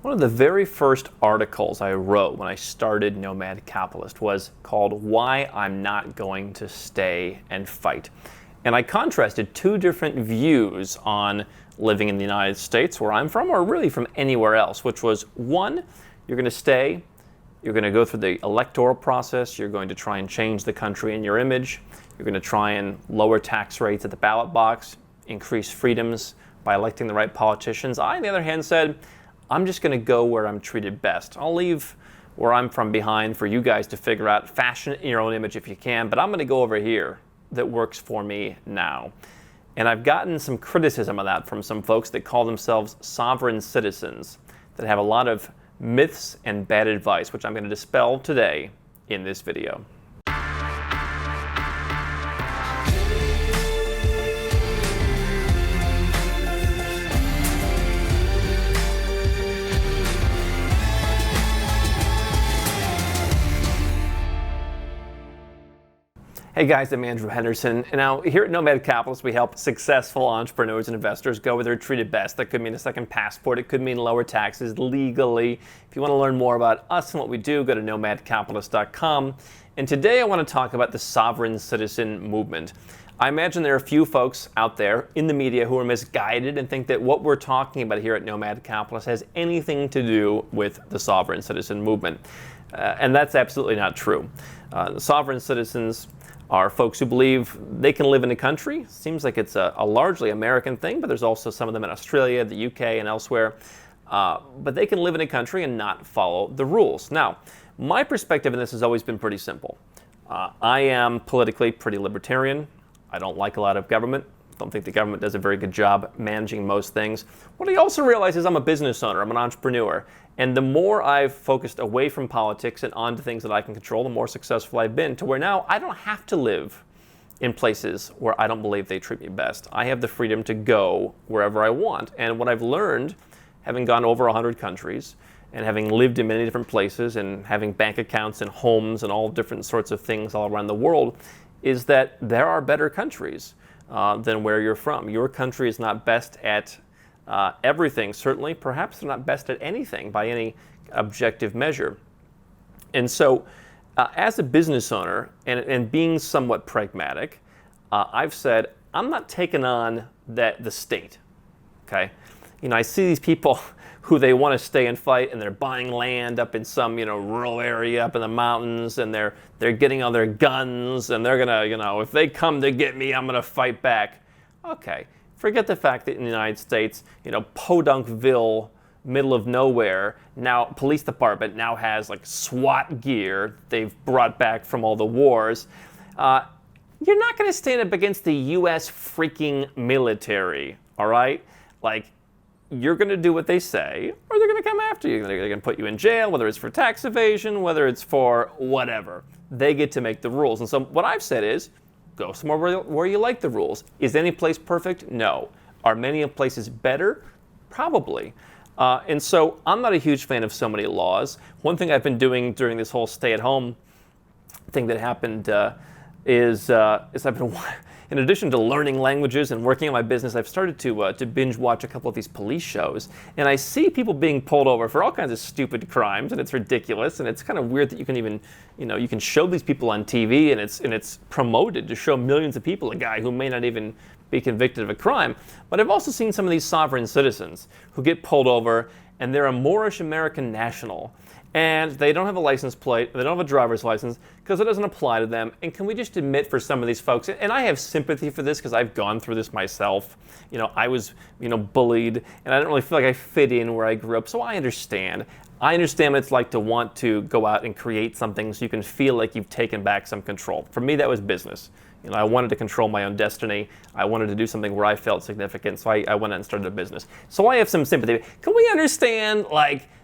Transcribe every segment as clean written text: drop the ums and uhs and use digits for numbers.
One of the very first articles I wrote when I started Nomad Capitalist was called Why I'm Not Going to Stay and Fight. And I contrasted two different views on living in the United States, where I'm from, or really from anywhere else, which was, one, you're going to stay, you're going to go through the electoral process, you're going to try and change the country in your image, you're going to try and lower tax rates at the ballot box, increase freedoms by electing the right politicians. I, on the other hand, said, I'm just going to go where I'm treated best. I'll leave where I'm from behind for you guys to figure out, fashion it in your own image if you can, but I'm going to go over here that works for me now. And I've gotten some criticism of that from some folks that call themselves sovereign citizens, that have a lot of myths and bad advice, which I'm going to dispel today in this video. Hey guys, I'm Andrew Henderson, and now here at Nomad Capitalist we help successful entrepreneurs and investors go where they're treated best. That could mean a second passport, it could mean lower taxes legally. If you want to learn more about us and what we do, go to nomadcapitalist.com. And today I want to talk about the sovereign citizen movement. I imagine there are a few folks out there in the media who are misguided and think that what we're talking about here at Nomad Capitalist has anything to do with the sovereign citizen movement. And that's absolutely not true. The sovereign citizens are folks who believe they can live in a country. Seems like it's a largely American thing, but there's also some of them in Australia, the UK, and elsewhere. But they can live in a country and not follow the rules. Now, my perspective in this has always been pretty simple. I am politically pretty libertarian. I don't like a lot of government. Don't think the government does a very good job managing most things. What I also realize is I'm a business owner, I'm an entrepreneur. And the more I've focused away from politics and onto things that I can control, the more successful I've been, to where now I don't have to live in places where I don't believe they treat me best. I have the freedom to go wherever I want. And what I've learned, having gone over 100 countries, and having lived in many different places, and having bank accounts and homes and all different sorts of things all around the world, is that there are better countries than where you're from. Your country is not best at everything, certainly. Perhaps they're not best at anything by any objective measure. And so, as a business owner and being somewhat pragmatic, I've said, I'm not taking on the state, okay? You know, I see these people who they want to stay and fight, and they're buying land up in some, rural area up in the mountains, and they're getting all their guns, and they're gonna, if they come to get me, I'm gonna fight back. Okay, forget the fact that in the United States, Podunkville, middle of nowhere, now police department now has like SWAT gear they've brought back from all the wars. You're not gonna stand up against the U.S. freaking military, all right? Like, you're going to do what they say, or they're going to come after you. They're going to put you in jail, whether it's for tax evasion, whether it's for whatever. They get to make the rules. And so what I've said is, go somewhere where you like the rules. Is any place perfect? No. Are many places better? Probably. And so I'm not a huge fan of so many laws. One thing I've been doing during this whole stay-at-home thing that happened is I've been, in addition to learning languages and working on my business, I've started to binge watch a couple of these police shows, and I see people being pulled over for all kinds of stupid crimes, and it's ridiculous, and it's kind of weird that you can even, you can show these people on TV, and it's promoted to show millions of people a guy who may not even be convicted of a crime. But I've also seen some of these sovereign citizens who get pulled over, and they're a Moorish American national, and they don't have a license plate, they don't have a driver's license, because it doesn't apply to them. And can we just admit for some of these folks, and I have sympathy for this because I've gone through this myself. I was, bullied, and I don't really feel like I fit in where I grew up, so I understand. I understand what it's like to want to go out and create something so you can feel like you've taken back some control. For me, that was business. I wanted to control my own destiny. I wanted to do something where I felt significant, so I went out and started a business. So I have some sympathy. Can we understand,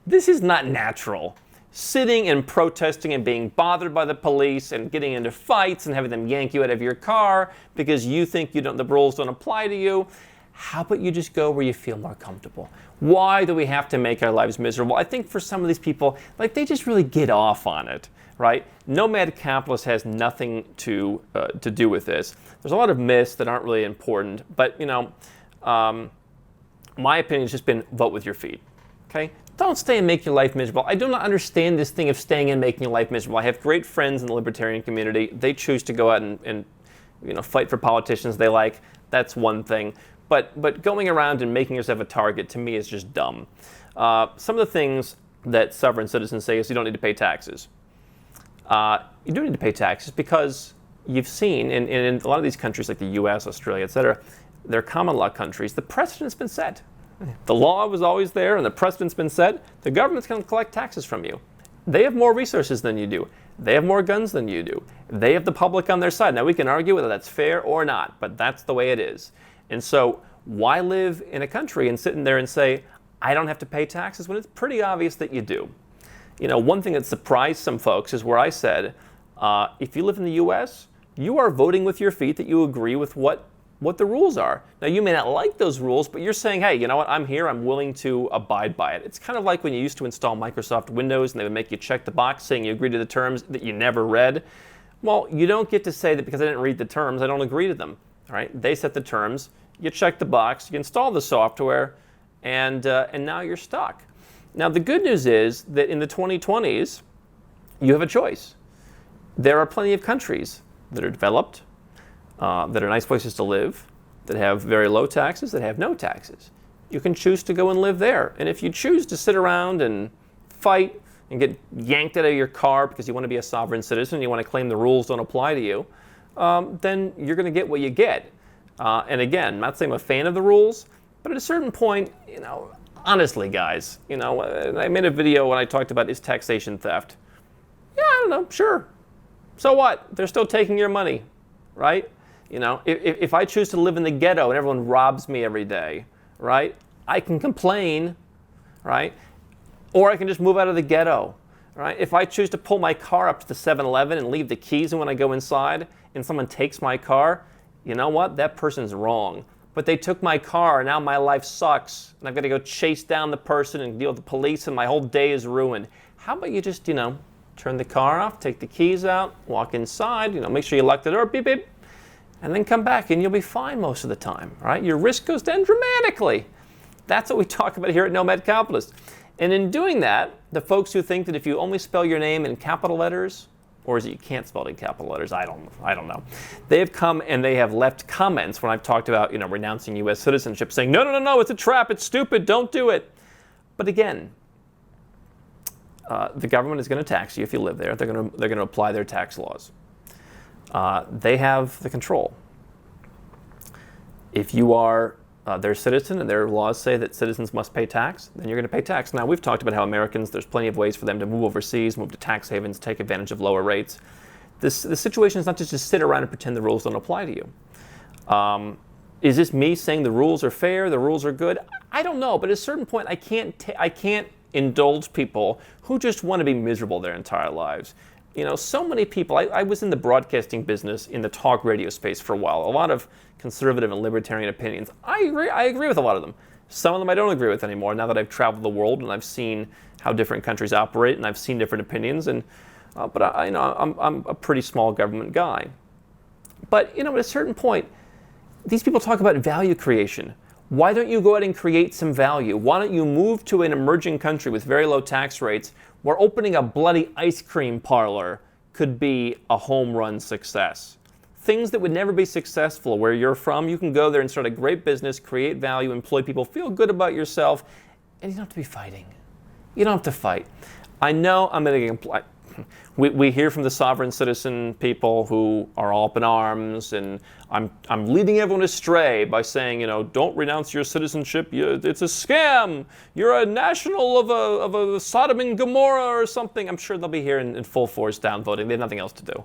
this is not natural. Sitting and protesting and being bothered by the police and getting into fights and having them yank you out of your car because you think the rules don't apply to you. How about you just go where you feel more comfortable? Why do we have to make our lives miserable? I think for some of these people, they just really get off on it, right? Nomad Capitalist has nothing to do with this. There's a lot of myths that aren't really important, but my opinion has just been vote with your feet. Okay? don't stay and make your life miserable. I do not understand this thing of staying and making your life miserable. I have great friends in the libertarian community. They choose to go out and fight for politicians they like. That's one thing. But going around and making yourself a target, to me, is just dumb. Some of the things that sovereign citizens say is you don't need to pay taxes. You do need to pay taxes because you've seen in a lot of these countries like the US, Australia, etc., they're common law countries, the precedent's been set. The law was always there and the precedent's been set. The government's going to collect taxes from you. They have more resources than you do. They have more guns than you do. They have the public on their side. Now we can argue whether that's fair or not, but that's the way it is. And so why live in a country and sit in there and say, I don't have to pay taxes when it's pretty obvious that you do? One thing that surprised some folks is where I said, if you live in the US, you are voting with your feet that you agree with what the rules are. Now, you may not like those rules, but you're saying, hey, you know what, I'm here, I'm willing to abide by it. It's kind of like when you used to install Microsoft Windows and they would make you check the box saying you agree to the terms that you never read. Well, you don't get to say that because I didn't read the terms, I don't agree to them. All right? They set the terms, you check the box, you install the software, and now you're stuck. Now, the good news is that in the 2020s, you have a choice. There are plenty of countries that are developed, that are nice places to live, that have very low taxes, that have no taxes. You can choose to go and live there. And if you choose to sit around and fight and get yanked out of your car because you want to be a sovereign citizen, you want to claim the rules don't apply to you, then you're going to get what you get. And again, I'm not saying I'm a fan of the rules, but at a certain point, honestly, guys, I made a video when I talked about is taxation theft. Yeah, I don't know, sure. So what? They're still taking your money, right? If I choose to live in the ghetto and everyone robs me every day, right? I can complain, right? Or I can just move out of the ghetto, right? If I choose to pull my car up to the 7-Eleven and leave the keys in when I go inside and someone takes my car, you know what? That person's wrong. But they took my car and now my life sucks and I've got to go chase down the person and deal with the police and my whole day is ruined. How about you just, turn the car off, take the keys out, walk inside, make sure you lock the door, beep, beep, and then come back and you'll be fine most of the time, right? Your risk goes down dramatically. That's what we talk about here at Nomad Capitalist. And in doing that, the folks who think that if you only spell your name in capital letters, or is it you can't spell it in capital letters, I don't know. They have come and they have left comments when I've talked about, renouncing US citizenship, saying, no, it's a trap, it's stupid, don't do it. But again, the government is going to tax you if you live there. They're going to apply their tax laws. They have the control. If you are their citizen and their laws say that citizens must pay tax, then you're going to pay tax. Now, we've talked about how Americans, there's plenty of ways for them to move overseas, move to tax havens, take advantage of lower rates. The situation is not just to sit around and pretend the rules don't apply to you. Is this me saying the rules are fair, the rules are good? I don't know, but at a certain point, I can't indulge people who just want to be miserable their entire lives. So many people, I was in the broadcasting business in the talk radio space for a while. A lot of conservative and libertarian opinions. I agree with a lot of them. Some of them I don't agree with anymore now that I've traveled the world and I've seen how different countries operate and I've seen different opinions. But I'm a pretty small government guy. But at a certain point, these people talk about value creation. Why don't you go out and create some value? Why don't you move to an emerging country with very low tax rates where opening a bloody ice cream parlor could be a home run success? Things that would never be successful where you're from, you can go there and start a great business, create value, employ people, feel good about yourself, and you don't have to be fighting. You don't have to fight. I know I'm going to comply. We hear from the sovereign citizen people who are all up in arms, and I'm leading everyone astray by saying, don't renounce your citizenship. It's a scam. You're a national of a Sodom and Gomorrah or something. I'm sure they'll be here in full force downvoting. They have nothing else to do.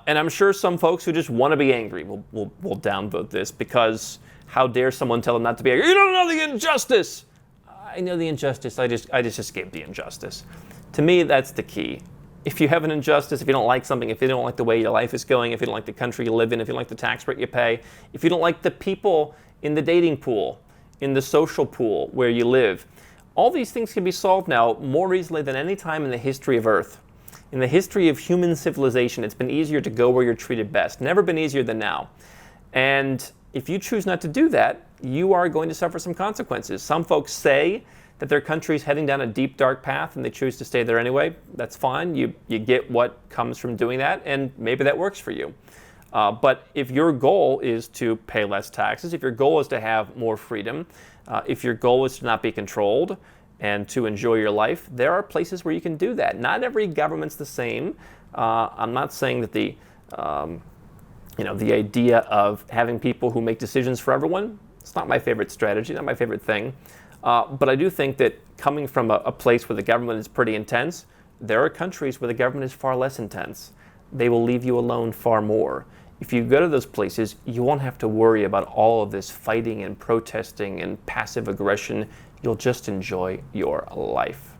And I'm sure some folks who just want to be angry will downvote this because how dare someone tell them not to be angry? You don't know the injustice. I know the injustice. I just escaped the injustice. To me, that's the key. If you have an injustice, if you don't like something, if you don't like the way your life is going, if you don't like the country you live in, if you don't like the tax rate you pay, if you don't like the people in the dating pool, in the social pool where you live, all these things can be solved now more easily than any time in the history of Earth. In the history of human civilization, it's been easier to go where you're treated best. Never been easier than now. And if you choose not to do that, you are going to suffer some consequences. Some folks say that their country's heading down a deep, dark path and they choose to stay there anyway, that's fine. You get what comes from doing that, and maybe that works for you. But if your goal is to pay less taxes, if your goal is to have more freedom, if your goal is to not be controlled and to enjoy your life, there are places where you can do that. Not every government's the same. I'm not saying that the idea of having people who make decisions for everyone, it's not my favorite strategy, not my favorite thing. But I do think that coming from a place where the government is pretty intense, there are countries where the government is far less intense. They will leave you alone far more. If you go to those places, you won't have to worry about all of this fighting and protesting and passive aggression. You'll just enjoy your life.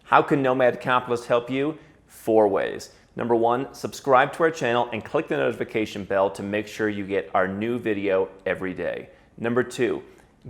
How can Nomad Capitalist help you? 4 ways. Number 1, subscribe to our channel and click the notification bell to make sure you get our new video every day. Number 2,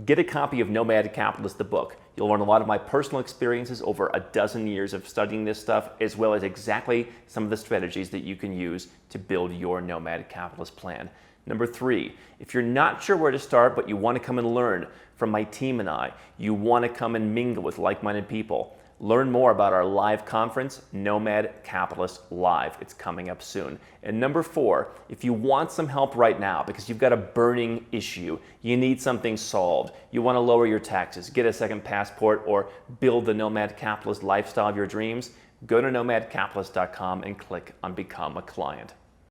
get a copy of Nomad Capitalist, the book. You'll learn a lot of my personal experiences over a dozen years of studying this stuff, as well as exactly some of the strategies that you can use to build your Nomad Capitalist plan. Number 3, if you're not sure where to start, but you want to come and learn from my team and I, you want to come and mingle with like-minded people, learn more about our live conference, Nomad Capitalist Live. It's coming up soon. And number 4, if you want some help right now because you've got a burning issue, you need something solved, you want to lower your taxes, get a second passport, or build the Nomad Capitalist lifestyle of your dreams, go to nomadcapitalist.com and click on Become a Client.